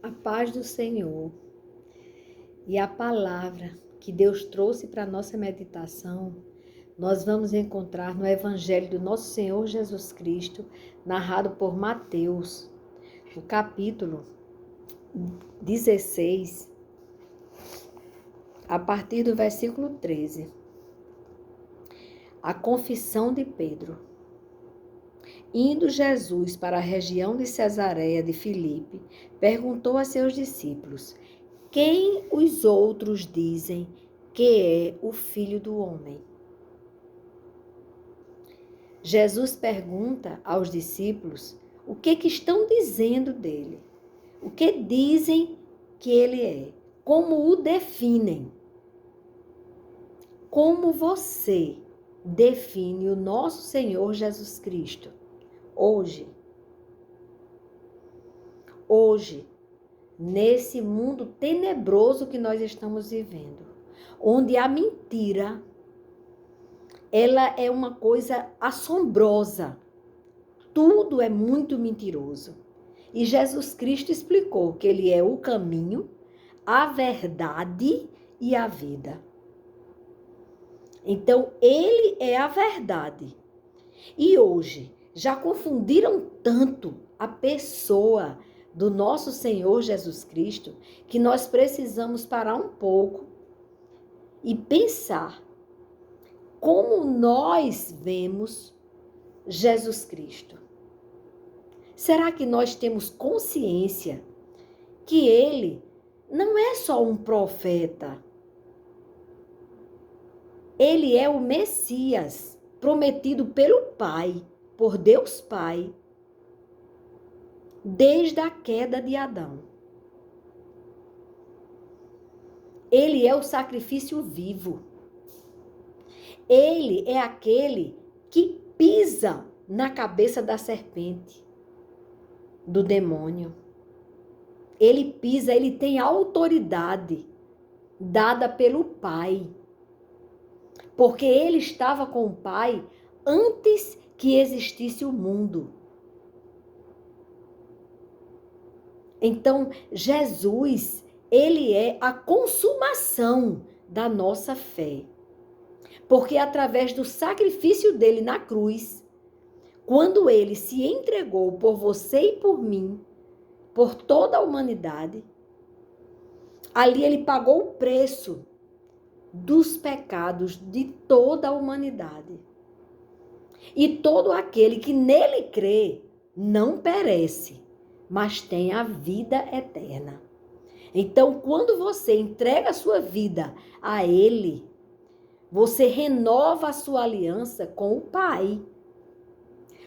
A paz do Senhor e a palavra que Deus trouxe para a nossa meditação, nós vamos encontrar no Evangelho do nosso Senhor Jesus Cristo, narrado por Mateus, no capítulo 16, a partir do versículo 13. A confissão de Pedro. Indo Jesus para a região de Cesareia de Filipe, perguntou a seus discípulos: quem os outros dizem que é o Filho do Homem? Jesus pergunta aos discípulos o que estão dizendo dele, o que dizem que ele é, como o definem. Como você define o nosso Senhor Jesus Cristo hoje? Hoje, nesse mundo tenebroso que nós estamos vivendo, onde a mentira, ela é uma coisa assombrosa. Tudo é muito mentiroso. E Jesus Cristo explicou que ele é o caminho, a verdade e a vida. Então, ele é a verdade. E hoje, já confundiram tanto a pessoa do nosso Senhor Jesus Cristo, que nós precisamos parar um pouco e pensar como nós vemos Jesus Cristo. Será que nós temos consciência que ele não é só um profeta? Ele é o Messias prometido pelo Pai, por Deus Pai, desde a queda de Adão. Ele é o sacrifício vivo. Ele é aquele que pisa na cabeça da serpente, do demônio. Ele pisa, ele tem autoridade dada pelo Pai. Porque ele estava com o Pai antes que existisse o mundo. Então, Jesus, ele é a consumação da nossa fé. Porque através do sacrifício dele na cruz, quando ele se entregou por você e por mim, por toda a humanidade, ali ele pagou o preço dos pecados de toda a humanidade. E todo aquele que nele crê não perece, mas tem a vida eterna. Então, quando você entrega a sua vida a ele, você renova a sua aliança com o Pai.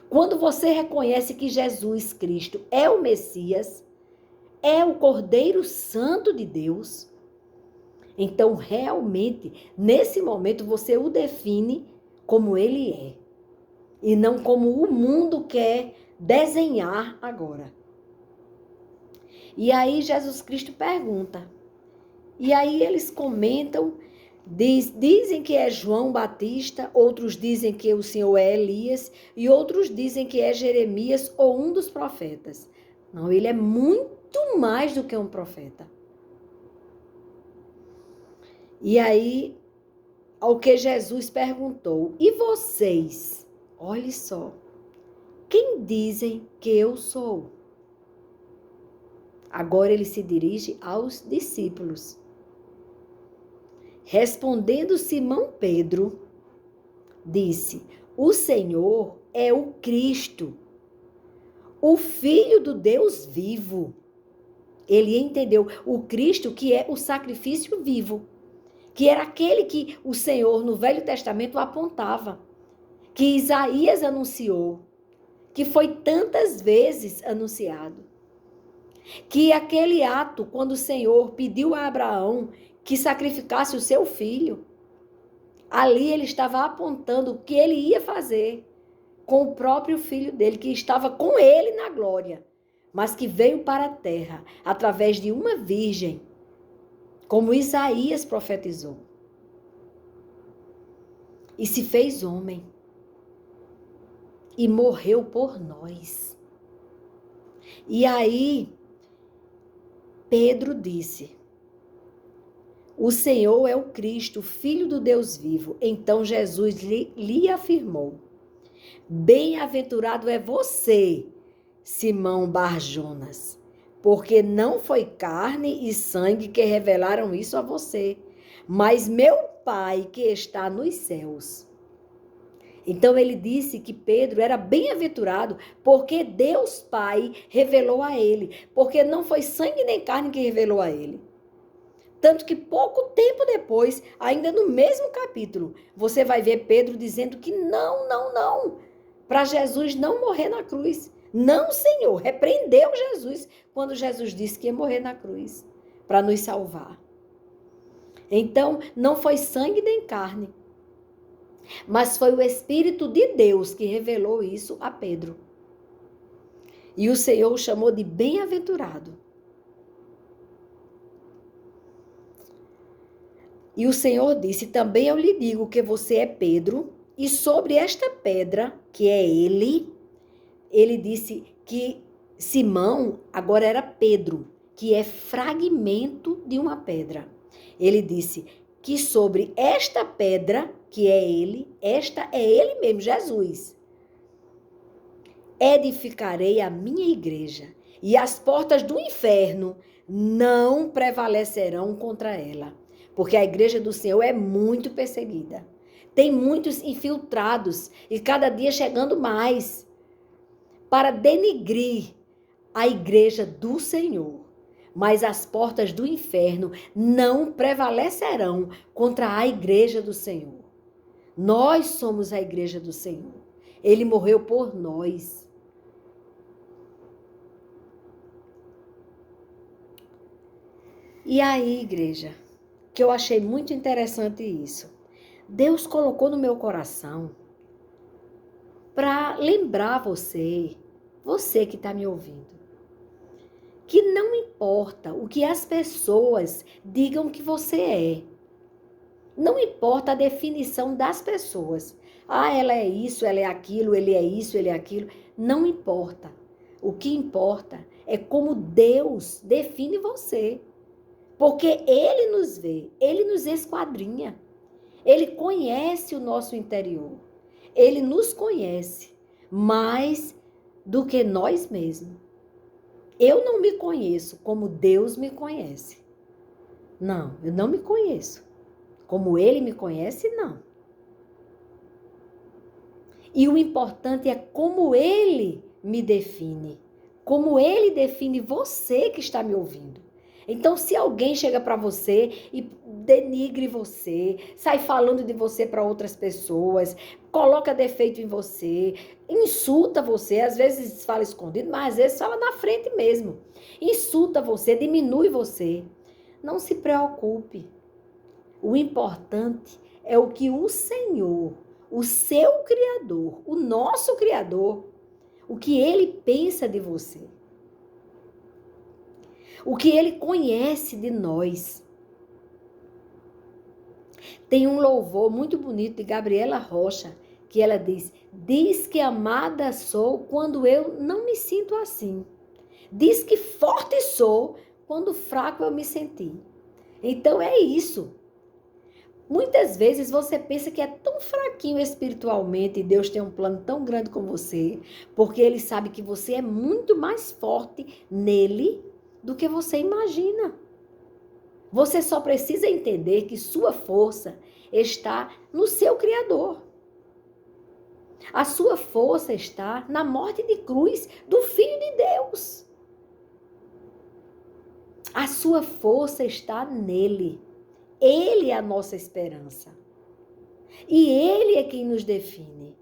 Quando você reconhece que Jesus Cristo é o Messias, é o Cordeiro Santo de Deus, então, realmente, nesse momento, você o define como ele é. E não como o mundo quer desenhar agora. E aí, Jesus Cristo pergunta. E aí, eles comentam, dizem que é João Batista, outros dizem que o Senhor é Elias, e outros dizem que é Jeremias ou um dos profetas. Não, ele é muito mais do que um profeta. E aí, ao que Jesus perguntou, e vocês? Olhe só, quem dizem que eu sou? Agora ele se dirige aos discípulos. Respondendo Simão Pedro, disse: o Senhor é o Cristo, o Filho do Deus vivo. Ele entendeu o Cristo, que é o sacrifício vivo, que era aquele que o Senhor no Velho Testamento apontava, que Isaías anunciou, que foi tantas vezes anunciado. Que aquele ato, quando o Senhor pediu a Abraão que sacrificasse o seu filho, ali ele estava apontando o que ele ia fazer com o próprio filho dele, que estava com ele na glória, mas que veio para a terra através de uma virgem, como Isaías profetizou. E se fez homem. E morreu por nós. E aí, Pedro disse: o Senhor é o Cristo, Filho do Deus vivo. Então Jesus lhe afirmou: bem-aventurado é você, Simão Bar-Jonas, porque não foi carne e sangue que revelaram isso a você, mas meu Pai que está nos céus. Então ele disse que Pedro era bem-aventurado porque Deus Pai revelou a ele, porque não foi sangue nem carne que revelou a ele. Tanto que pouco tempo depois, ainda no mesmo capítulo, você vai ver Pedro dizendo que não, para Jesus não morrer na cruz. Não, Senhor, repreendeu Jesus quando Jesus disse que ia morrer na cruz para nos salvar. Então, não foi sangue nem carne, mas foi o Espírito de Deus que revelou isso a Pedro. E o Senhor o chamou de bem-aventurado. E o Senhor disse: também eu lhe digo que você é Pedro, e sobre esta pedra, que é ele disse que Simão agora era Pedro, que é fragmento de uma pedra. Ele disse que sobre esta pedra, que é ele, esta é ele mesmo, Jesus, edificarei a minha igreja, e as portas do inferno não prevalecerão contra ela. Porque a igreja do Senhor é muito perseguida. Tem muitos infiltrados e cada dia chegando mais para denigrir a igreja do Senhor. Mas as portas do inferno não prevalecerão contra a igreja do Senhor. Nós somos a igreja do Senhor. Ele morreu por nós. E aí, igreja, que eu achei muito interessante isso. Deus colocou no meu coração para lembrar você que está me ouvindo, que não importa o que as pessoas digam que você é. Não importa a definição das pessoas. Ah, ela é isso, ela é aquilo, ele é isso, ele é aquilo. Não importa. O que importa é como Deus define você. Porque Ele nos vê, Ele nos esquadrinha. Ele conhece o nosso interior. Ele nos conhece mais do que nós mesmos. Eu não me conheço como Deus me conhece. Não, eu não me conheço. Como Ele me conhece, não. E o importante é como Ele me define. Como Ele define você que está me ouvindo. Então, se alguém chega para você e denigre você, sai falando de você para outras pessoas, coloca defeito em você, insulta você, às vezes fala escondido, mas às vezes fala na frente mesmo. Insulta você, diminui você. Não se preocupe. O importante é o que o Senhor, o seu Criador, o nosso Criador, o que Ele pensa de você. O que Ele conhece de nós. Tem um louvor muito bonito de Gabriela Rocha, que ela diz que amada sou quando eu não me sinto assim. Diz que forte sou quando fraco eu me senti. Então é isso. Muitas vezes você pensa que é tão fraquinho espiritualmente e Deus tem um plano tão grande com você, porque Ele sabe que você é muito mais forte nele do que você imagina. Você só precisa entender que sua força está no seu Criador. A sua força está na morte de cruz do Filho de Deus. A sua força está nele. Ele é a nossa esperança. E Ele é quem nos define.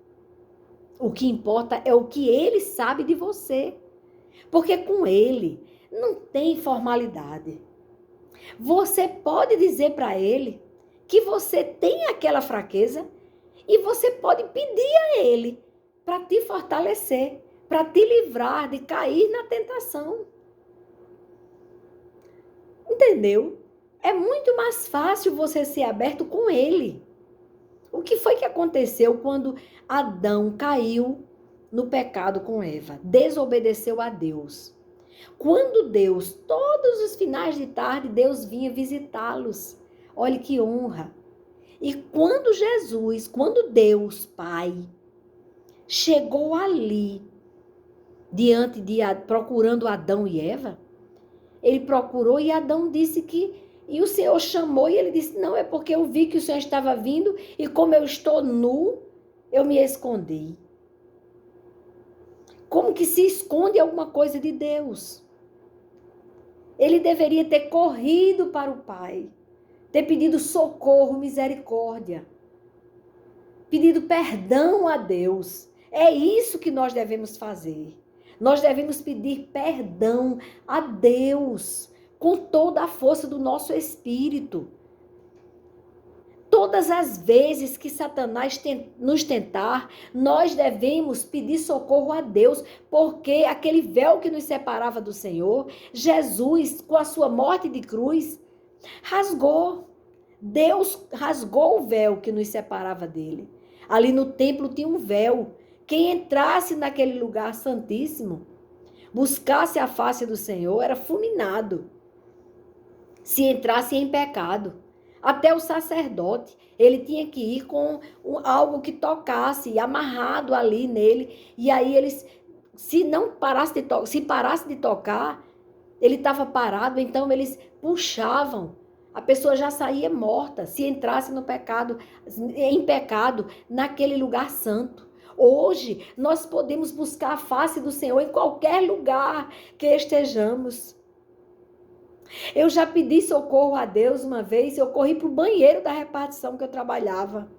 O que importa é o que Ele sabe de você. Porque com Ele não tem formalidade. Você pode dizer para Ele que você tem aquela fraqueza e você pode pedir a Ele para te fortalecer, para te livrar de cair na tentação. Entendeu? É muito mais fácil você ser aberto com Ele. O que foi que aconteceu quando Adão caiu no pecado com Eva? Desobedeceu a Deus. Quando Deus, todos os finais de tarde, Deus vinha visitá-los. Olha que honra. E quando Deus, Pai, chegou ali, procurando Adão e Eva, ele procurou e Adão disse e o Senhor chamou e ele disse, não, é porque eu vi que o Senhor estava vindo e como eu estou nu, eu me escondi. Como que se esconde alguma coisa de Deus? Ele deveria ter corrido para o Pai, ter pedido socorro, misericórdia, pedido perdão a Deus. É isso que nós devemos fazer. Nós devemos pedir perdão a Deus com toda a força do nosso espírito. Todas as vezes que Satanás nos tentar, nós devemos pedir socorro a Deus, porque aquele véu que nos separava do Senhor, Jesus, com a sua morte de cruz, rasgou. Deus rasgou o véu que nos separava dele. Ali no templo tinha um véu. Quem entrasse naquele lugar santíssimo, buscasse a face do Senhor, era fulminado. Se entrasse em pecado. Até o sacerdote, ele tinha que ir com algo que tocasse, amarrado ali nele. E aí eles, se parasse de tocar, ele estava parado, então eles puxavam. A pessoa já saía morta, se entrasse em pecado, naquele lugar santo. Hoje, nós podemos buscar a face do Senhor em qualquer lugar que estejamos. Eu já pedi socorro a Deus uma vez, eu corri para o banheiro da repartição que eu trabalhava.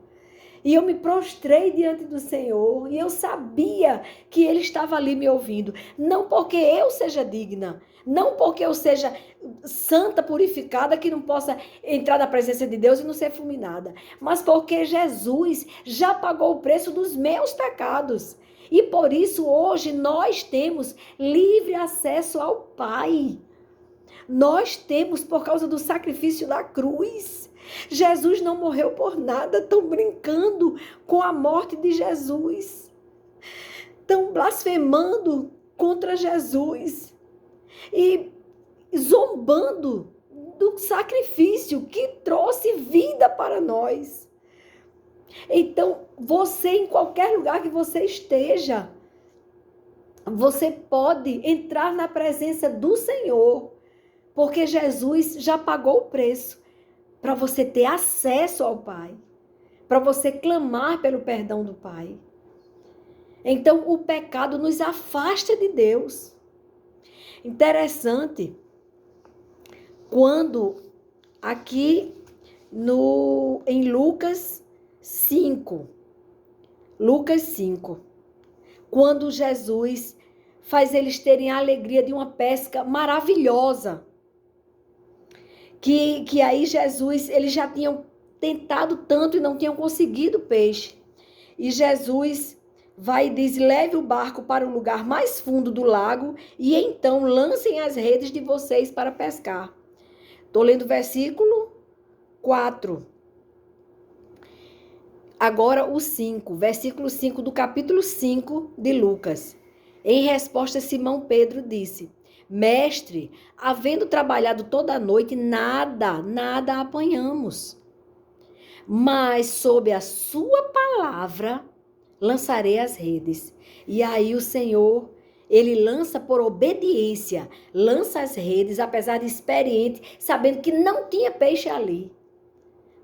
E eu me prostrei diante do Senhor e eu sabia que Ele estava ali me ouvindo. Não porque eu seja digna, não porque eu seja santa, purificada, que não possa entrar na presença de Deus e não ser fulminada, mas porque Jesus já pagou o preço dos meus pecados. E por isso hoje nós temos livre acesso ao Pai. Nós temos por causa do sacrifício da cruz. Jesus não morreu por nada. Estão brincando com a morte de Jesus. Estão blasfemando contra Jesus. E zombando do sacrifício que trouxe vida para nós. Então, você, em qualquer lugar que você esteja, você pode entrar na presença do Senhor. Porque Jesus já pagou o preço para você ter acesso ao Pai, para você clamar pelo perdão do Pai. Então, o pecado nos afasta de Deus. Interessante, quando aqui em Lucas 5, quando Jesus faz eles terem a alegria de uma pesca maravilhosa, que aí Jesus, eles já tinham tentado tanto e não tinham conseguido peixe. E Jesus vai e diz, leve o barco para o lugar mais fundo do lago e então lancem as redes de vocês para pescar. Estou lendo o versículo 4. Agora o 5, versículo 5 do capítulo 5 de Lucas. Em resposta, Simão Pedro disse, Mestre, havendo trabalhado toda a noite, nada apanhamos. Mas sob a sua palavra, lançarei as redes. E aí o Senhor, ele lança por obediência, lança as redes, apesar de experiente, sabendo que não tinha peixe ali.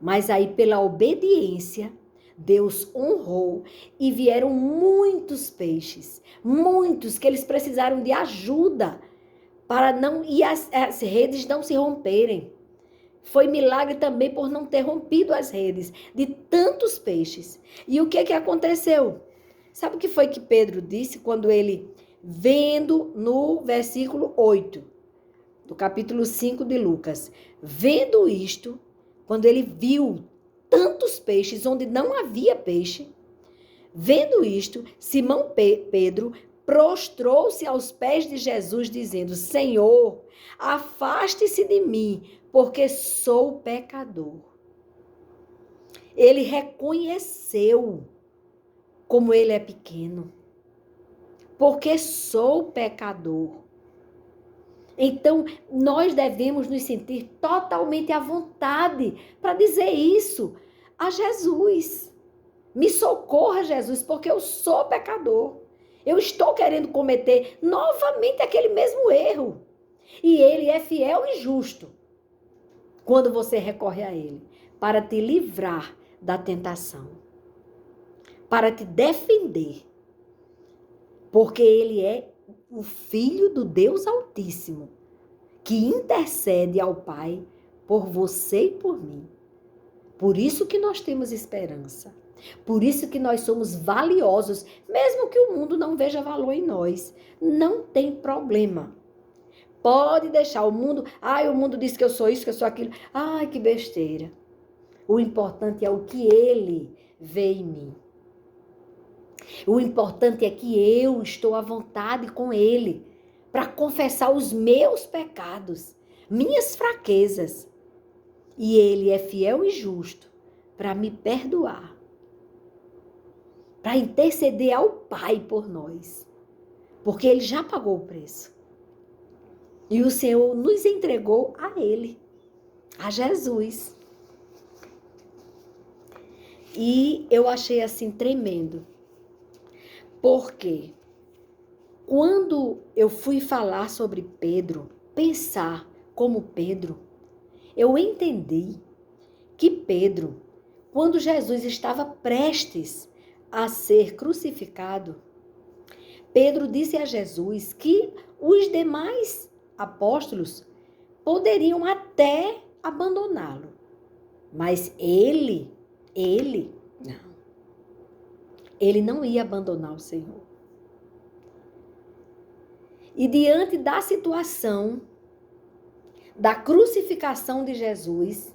Mas aí pela obediência, Deus honrou e vieram muitos peixes, muitos que eles precisaram de ajuda para não e as redes não se romperem. Foi milagre também por não ter rompido as redes de tantos peixes. E o que aconteceu? Sabe o que foi que Pedro disse quando ele, vendo no versículo 8 do capítulo 5 de Lucas, vendo isto, quando ele viu tantos peixes onde não havia peixe, vendo isto, Simão Pedro prostrou-se aos pés de Jesus, dizendo, Senhor, afaste-se de mim, porque sou pecador. Ele reconheceu como ele é pequeno, porque sou pecador. Então, nós devemos nos sentir totalmente à vontade para dizer isso a Jesus. Me socorra, Jesus, porque eu sou pecador. Eu estou querendo cometer novamente aquele mesmo erro. E ele é fiel e justo quando você recorre a ele para te livrar da tentação, para te defender, porque ele é o Filho do Deus Altíssimo, que intercede ao Pai por você e por mim. Por isso que nós temos esperança. Por isso que nós somos valiosos, mesmo que o mundo não veja valor em nós. Não tem problema. Pode deixar o mundo... o mundo diz que eu sou isso, que eu sou aquilo. Ai, que besteira. O importante é o que ele vê em mim. O importante é que eu estou à vontade com ele para confessar os meus pecados, minhas fraquezas. E ele é fiel e justo para me perdoar, para interceder ao Pai por nós, porque ele já pagou o preço. E o Senhor nos entregou a ele, a Jesus. E eu achei assim tremendo, porque quando eu fui falar sobre Pedro, pensar como Pedro, eu entendi que Pedro, quando Jesus estava prestes a ser crucificado, Pedro disse a Jesus que os demais apóstolos poderiam até abandoná-lo, mas ele não ia abandonar o Senhor. E diante da situação da crucificação de Jesus,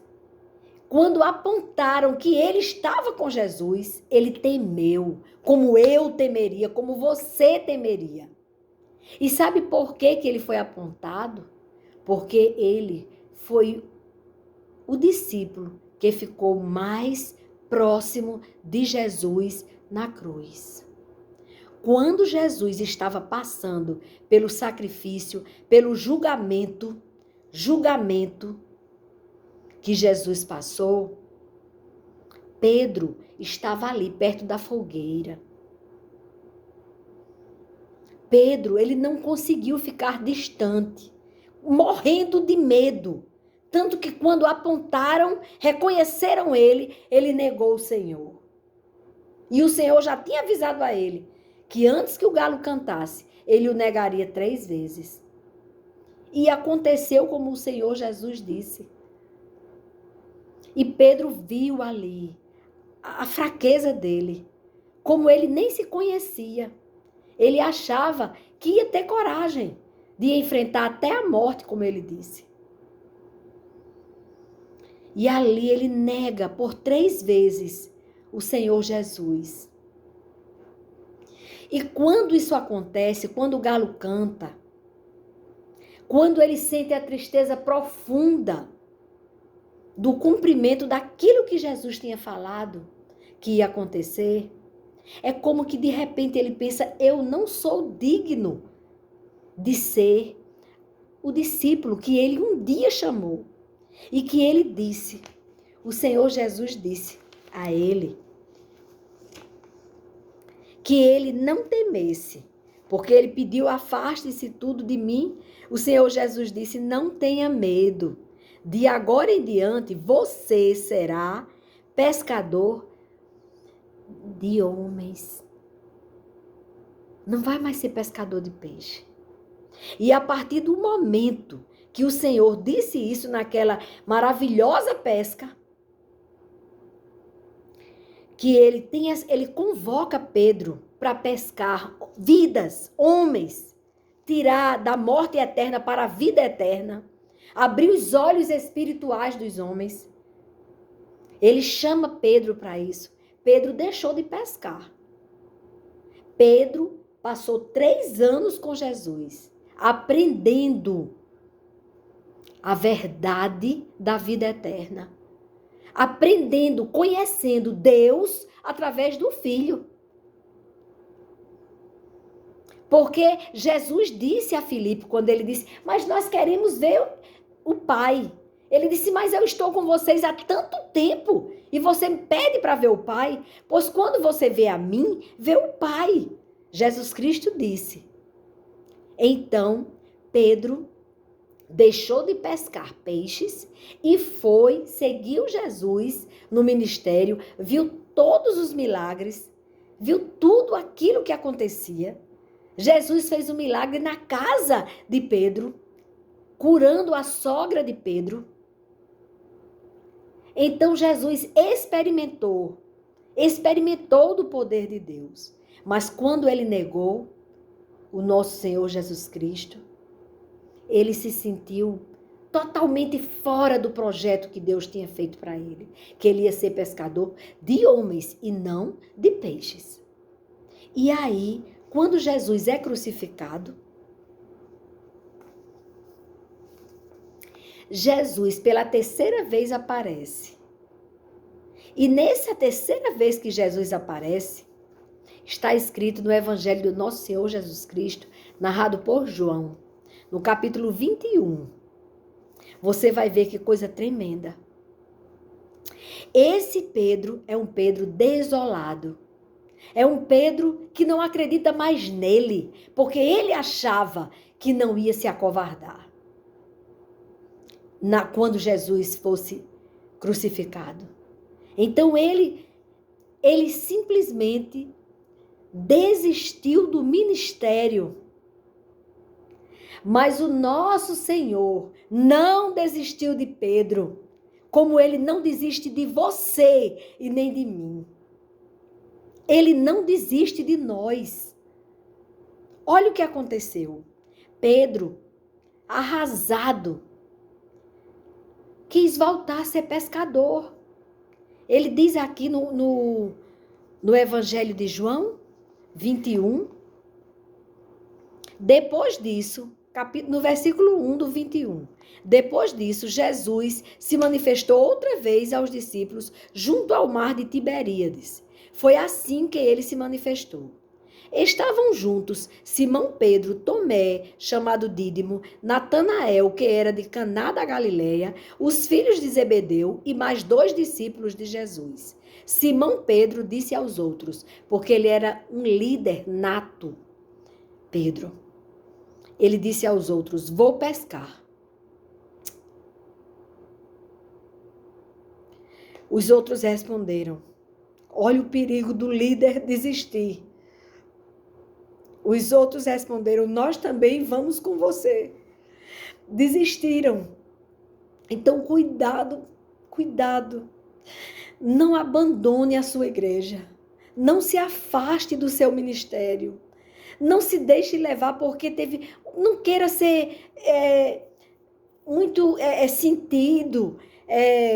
quando apontaram que ele estava com Jesus, ele temeu, como eu temeria, como você temeria. E sabe por que ele foi apontado? Porque ele foi o discípulo que ficou mais próximo de Jesus na cruz. Quando Jesus estava passando pelo sacrifício, pelo julgamento que Jesus passou, Pedro estava ali perto da fogueira. Pedro, ele não conseguiu ficar distante, morrendo de medo. Tanto que quando apontaram, reconheceram ele negou o Senhor. E o Senhor já tinha avisado a ele que antes que o galo cantasse, ele o negaria 3 vezes. E aconteceu como o Senhor Jesus disse. E Pedro viu ali a fraqueza dele, como ele nem se conhecia. Ele achava que ia ter coragem de enfrentar até a morte, como ele disse. E ali ele nega por 3 vezes o Senhor Jesus. E quando isso acontece, quando o galo canta, quando ele sente a tristeza profunda do cumprimento daquilo que Jesus tinha falado que ia acontecer, é como que de repente ele pensa, eu não sou digno de ser o discípulo que ele um dia chamou. E que ele disse, o Senhor Jesus disse a ele, que ele não temesse, porque ele pediu, afaste-se tudo de mim. O Senhor Jesus disse, não tenha medo. De agora em diante, você será pescador de homens. Não vai mais ser pescador de peixe. E a partir do momento que o Senhor disse isso naquela maravilhosa pesca, que ele convoca Pedro para pescar vidas, homens, tirar da morte eterna para a vida eterna, abrir os olhos espirituais dos homens. Ele chama Pedro para isso. Pedro deixou de pescar. Pedro passou 3 anos com Jesus, aprendendo a verdade da vida eterna. Aprendendo, conhecendo Deus através do Filho. Porque Jesus disse a Filipe, quando ele disse, mas nós queremos ver o Pai. Ele disse, mas eu estou com vocês há tanto tempo e você me pede para ver o Pai? Pois quando você vê a mim, vê o Pai. Jesus Cristo disse. Então, Pedro deixou de pescar peixes e seguiu Jesus no ministério, viu todos os milagres, viu tudo aquilo que acontecia. Jesus fez um milagre na casa de Pedro, curando a sogra de Pedro. Então Jesus experimentou do poder de Deus. Mas quando ele negou o nosso Senhor Jesus Cristo, ele se sentiu totalmente fora do projeto que Deus tinha feito para ele, que ele ia ser pescador de homens e não de peixes. E aí, quando Jesus é crucificado, Jesus pela terceira vez aparece. E nessa terceira vez que Jesus aparece, está escrito no Evangelho do nosso Senhor Jesus Cristo, narrado por João, no capítulo 21. Você vai ver que coisa tremenda. Esse Pedro é um Pedro desolado. É um Pedro que não acredita mais nele, porque ele achava que não ia se acovardar quando Jesus fosse crucificado. Então ele simplesmente desistiu do ministério. Mas o nosso Senhor não desistiu de Pedro, como ele não desiste de você e nem de mim. Ele não desiste de nós. Olha o que aconteceu. Pedro, arrasado, quis voltar a ser pescador. Ele diz aqui no Evangelho de João 21. Depois disso, no versículo 1 do 21. Depois disso, Jesus se manifestou outra vez aos discípulos junto ao mar de Tiberíades. Foi assim que ele se manifestou. Estavam juntos Simão Pedro, Tomé, chamado Dídimo, Natanael, que era de Caná da Galileia, os filhos de Zebedeu e mais 2 discípulos de Jesus. Simão Pedro disse aos outros, porque ele era um líder nato. Pedro, ele disse aos outros, vou pescar. Os outros responderam, olha o perigo do líder desistir. Os outros responderam, nós também vamos com você. Desistiram. Então, cuidado. Não abandone a sua igreja. Não se afaste do seu ministério. Não se deixe levar porque não queira ser muito sentido,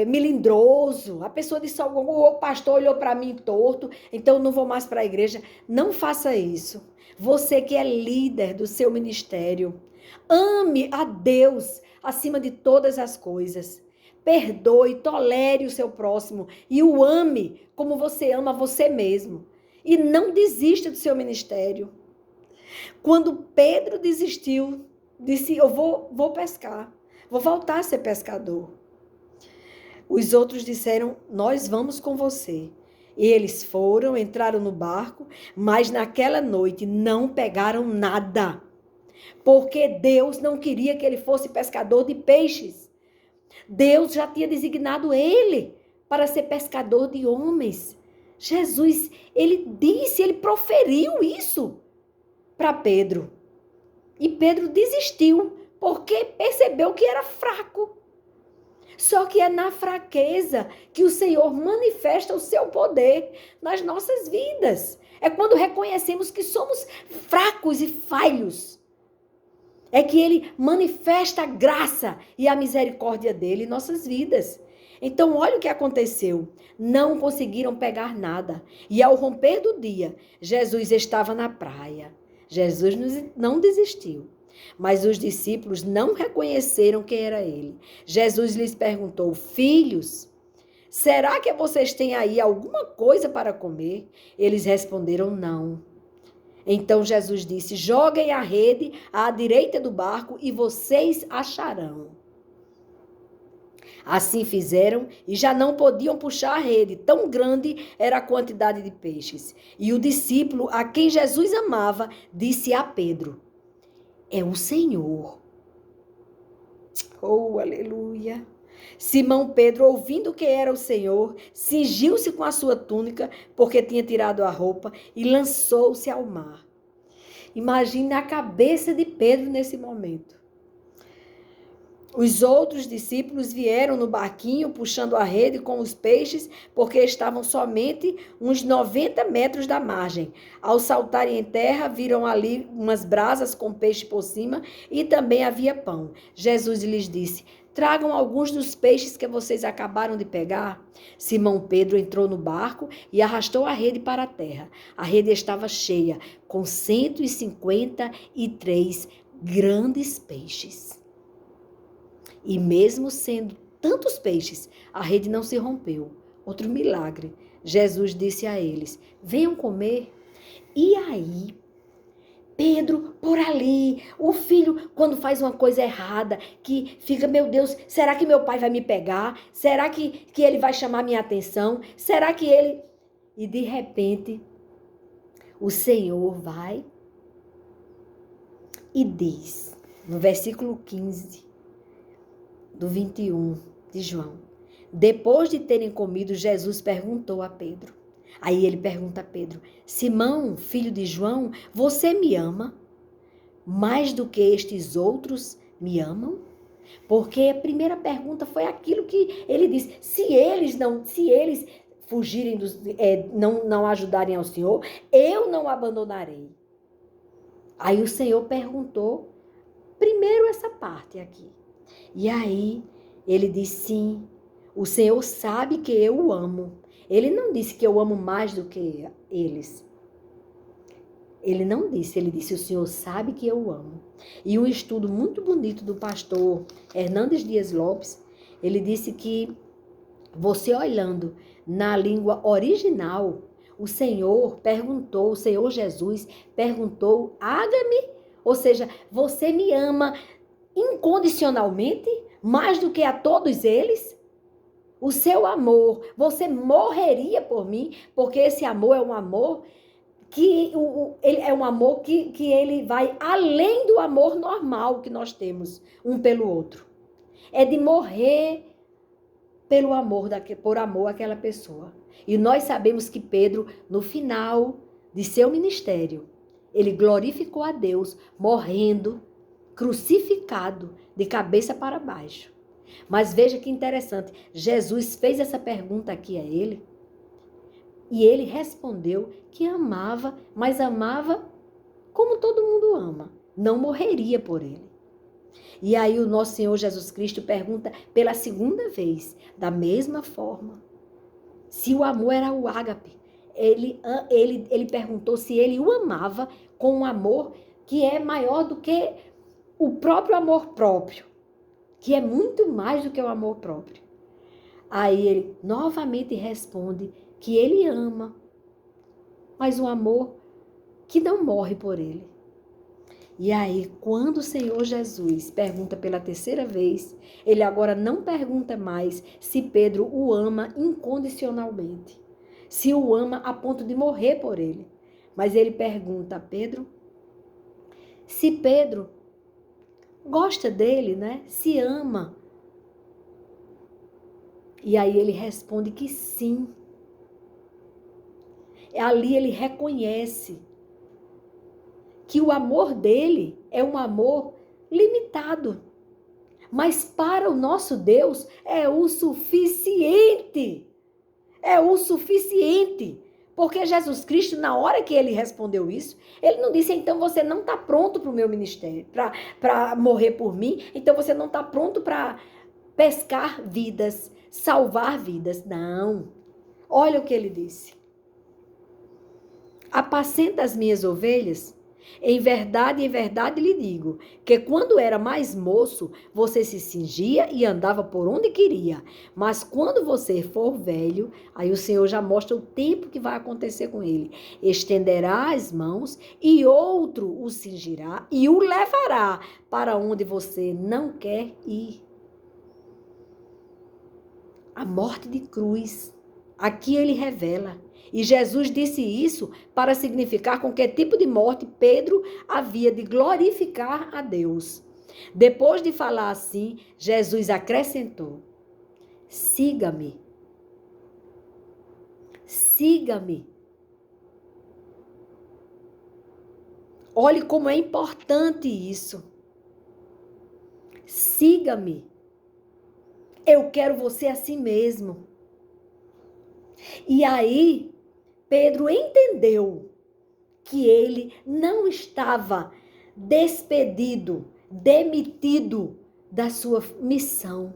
melindroso. A pessoa disse, o pastor olhou para mim torto, então não vou mais para a igreja. Não faça isso. Você que é líder do seu ministério, ame a Deus acima de todas as coisas. Perdoe, tolere o seu próximo e o ame como você ama você mesmo. E não desista do seu ministério. Quando Pedro desistiu, disse, eu vou pescar, vou voltar a ser pescador. Os outros disseram, nós vamos com você. E eles foram, entraram no barco, mas naquela noite não pegaram nada, porque Deus não queria que ele fosse pescador de peixes. Deus já tinha designado ele para ser pescador de homens. Jesus, ele proferiu isso para Pedro. E Pedro desistiu, porque percebeu que era fraco. Só que é na fraqueza que o Senhor manifesta o seu poder nas nossas vidas. É quando reconhecemos que somos fracos e falhos. É que ele manifesta a graça e a misericórdia dele em nossas vidas. Então, olha o que aconteceu. Não conseguiram pegar nada. E ao romper do dia, Jesus estava na praia. Jesus não desistiu. Mas os discípulos não reconheceram quem era ele. Jesus lhes perguntou, filhos, será que vocês têm aí alguma coisa para comer? Eles responderam, não. Então Jesus disse: joguem a rede à direita do barco e vocês acharão. Assim fizeram e já não podiam puxar a rede, tão grande era a quantidade de peixes. E o discípulo a quem Jesus amava disse a Pedro: é o Senhor. Oh, aleluia! Simão Pedro, ouvindo que era o Senhor, cingiu-se com a sua túnica, porque tinha tirado a roupa, e lançou-se ao mar. Imagine a cabeça de Pedro nesse momento. Os outros discípulos vieram no barquinho, puxando a rede com os peixes, porque estavam somente uns 90 metros da margem. Ao saltarem em terra, viram ali umas brasas com peixe por cima e também havia pão. Jesus lhes disse: tragam alguns dos peixes que vocês acabaram de pegar. Simão Pedro entrou no barco e arrastou a rede para a terra. A rede estava cheia, com 153 grandes peixes. E mesmo sendo tantos peixes, a rede não se rompeu. Outro milagre. Jesus disse a eles: venham comer. E aí, Pedro, por ali, o filho, quando faz uma coisa errada, que fica, meu Deus, será que meu pai vai me pegar? Será que ele vai chamar minha atenção? Será que ele... E de repente, o Senhor vai e diz, no versículo 15, do 21 de João. Depois de terem comido, Jesus perguntou a Pedro. Aí ele pergunta a Pedro: Simão, filho de João, você me ama mais do que estes outros me amam? Porque a primeira pergunta foi aquilo que ele disse: se eles fugirem, não ajudarem ao Senhor, eu não abandonarei. Aí o Senhor perguntou primeiro essa parte aqui. E aí ele disse: sim, o Senhor sabe que eu o amo. Ele não disse que eu amo mais do que eles. Ele não disse, ele disse: o Senhor sabe que eu o amo. E um estudo muito bonito do pastor Hernandes Dias Lopes, ele disse que você olhando na língua original, o Senhor Jesus perguntou: ágame, ou seja, você me ama incondicionalmente, mais do que a todos eles? O seu amor, você morreria por mim, porque esse amor é um amor que ele vai além do amor normal que nós temos um pelo outro. É de morrer por amor àquela pessoa. E nós sabemos que Pedro, no final de seu ministério, ele glorificou a Deus, morrendo, crucificado, de cabeça para baixo. Mas veja que interessante, Jesus fez essa pergunta aqui a ele, e ele respondeu que amava, mas amava como todo mundo ama, não morreria por ele. E aí o nosso Senhor Jesus Cristo pergunta pela segunda vez, da mesma forma, se o amor era o ágape. Ele perguntou se ele o amava com um amor que é maior do que o próprio amor próprio, que é muito mais do que o amor próprio. Aí ele novamente responde que ele ama, mas um amor que não morre por ele. E aí, quando o Senhor Jesus pergunta pela terceira vez, ele agora não pergunta mais se Pedro o ama incondicionalmente, se o ama a ponto de morrer por ele. Mas ele pergunta a Pedro se Pedro gosta dele, né? Se ama. E aí ele responde que sim. Ali ele reconhece que o amor dele é um amor limitado. Mas para o nosso Deus é o suficiente. É o suficiente. Porque Jesus Cristo, na hora que ele respondeu isso, ele não disse: então você não está pronto para o meu ministério, para morrer por mim, então você não está pronto para pescar vidas, salvar vidas. Não. Olha o que ele disse: apacenta as minhas ovelhas. Em verdade lhe digo, que quando era mais moço, você se cingia e andava por onde queria. Mas quando você for velho, aí o Senhor já mostra o tempo que vai acontecer com ele. Estenderá as mãos e outro o cingirá e o levará para onde você não quer ir. A morte de cruz. Aqui ele revela. E Jesus disse isso para significar com que tipo de morte Pedro havia de glorificar a Deus. Depois de falar assim, Jesus acrescentou: siga-me. Siga-me. Olhe como é importante isso. Siga-me. Eu quero você assim mesmo. E aí, Pedro entendeu que ele não estava despedido, demitido da sua missão.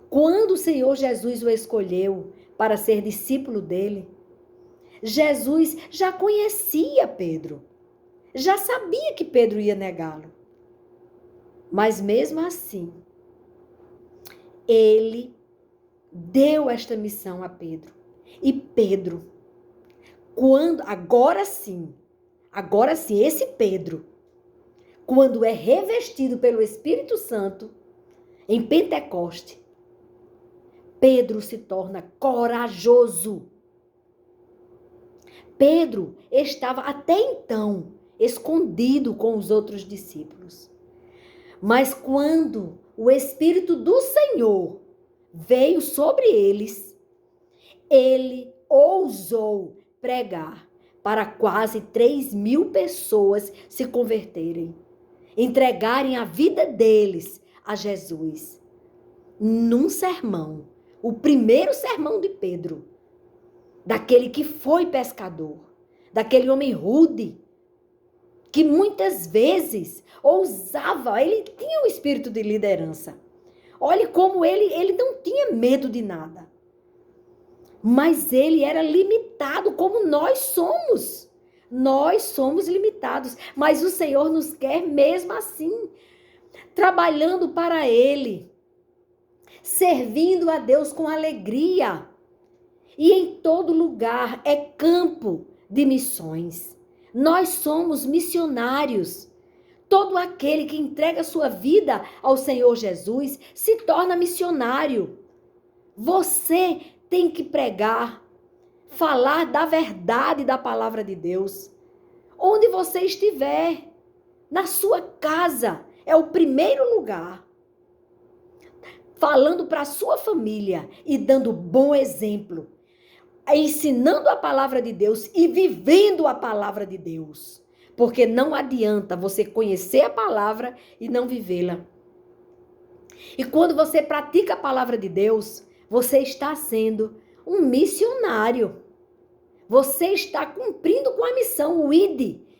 Quando o Senhor Jesus o escolheu para ser discípulo dele, Jesus já conhecia Pedro, já sabia que Pedro ia negá-lo. Mas mesmo assim, ele deu esta missão a Pedro. E Pedro, agora sim, esse Pedro, quando é revestido pelo Espírito Santo, em Pentecoste, Pedro se torna corajoso. Pedro estava até então escondido com os outros discípulos. Mas quando o Espírito do Senhor veio sobre eles, ele ousou pregar para quase 3.000 pessoas se converterem, entregarem a vida deles a Jesus. Num sermão, o primeiro sermão de Pedro, daquele que foi pescador, daquele homem rude, que muitas vezes ousava, ele tinha um espírito de liderança. Olhe como ele não tinha medo de nada. Mas ele era limitado como nós somos. Nós somos limitados, mas o Senhor nos quer mesmo assim, trabalhando para ele, servindo a Deus com alegria. E em todo lugar é campo de missões. Nós somos missionários. Todo aquele que entrega sua vida ao Senhor Jesus se torna missionário. Você tem que pregar, falar da verdade da palavra de Deus. Onde você estiver, na sua casa, é o primeiro lugar. Falando para a sua família e dando bom exemplo. Ensinando a palavra de Deus e vivendo a palavra de Deus. Porque não adianta você conhecer a palavra e não vivê-la. E quando você pratica a palavra de Deus, você está sendo um missionário. Você está cumprindo com a missão, o ID,